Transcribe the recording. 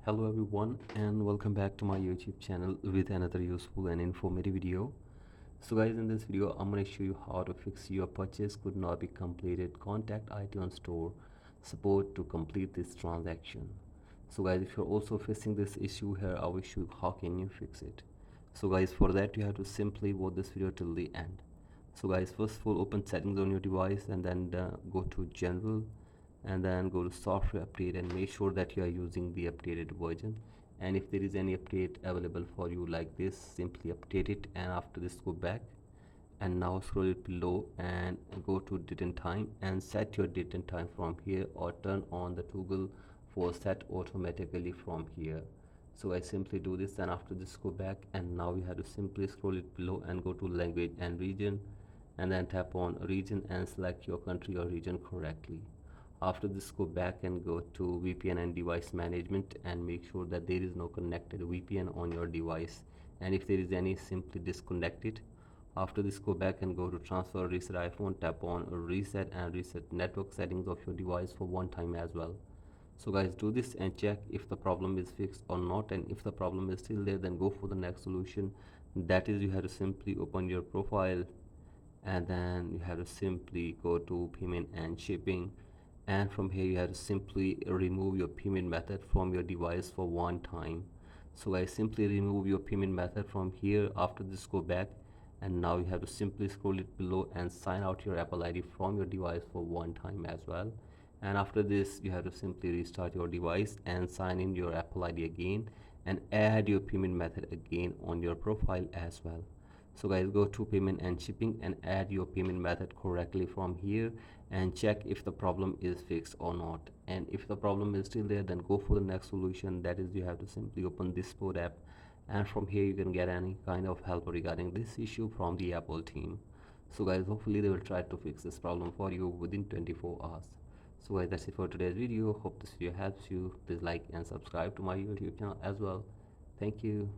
Hello everyone and welcome back to my YouTube channel with another useful and informative video. So guys, in this video I'm going to show you how to fix your purchase could not be completed. Contact iTunes store support to complete this transaction. So guys, if you're also facing this issue here, I will show you how can you fix it. So guys, for that you have to simply watch this video till the end. So guys, first of all, open settings on your device and then go to general and then go to software update and make sure that you are using the updated version. And if there is any update available for you like this, simply update it, and after this go back and now scroll it below and go to date and time and set your date and time from here, or turn on the toggle for set automatically from here. So I simply do this, and after this go back and now you have to simply scroll it below and go to language and region and then tap on region and select your country or region correctly. After this go back and go to VPN and device management and make sure that there is no connected VPN on your device, and if there is any, simply disconnect it. After this go back and go to transfer reset iPhone, tap on reset and reset network settings of your device for one time as well. So guys, do this and check if the problem is fixed or not, and if the problem is still there, then go for the next solution. That is, you have to simply open your profile and then you have to simply go to payment and shipping, and from here you have to simply remove your payment method from your device for one time. So I simply remove your payment method from here. After this go back and now you have to simply scroll it below and sign out your Apple ID from your device for one time as well. And after this you have to simply restart your device and sign in your Apple ID again and add your payment method again on your profile as well. So guys, go to payment and shipping and add your payment method correctly from here and check if the problem is fixed or not. And if the problem is still there, then go for the next solution. That is, you have to simply open this support app, and from here you can get any kind of help regarding this issue from the Apple team. So guys, hopefully they will try to fix this problem for you within 24 hours. So guys, that's it for today's video. Hope this video helps you. Please like and subscribe to my YouTube channel as well. Thank you.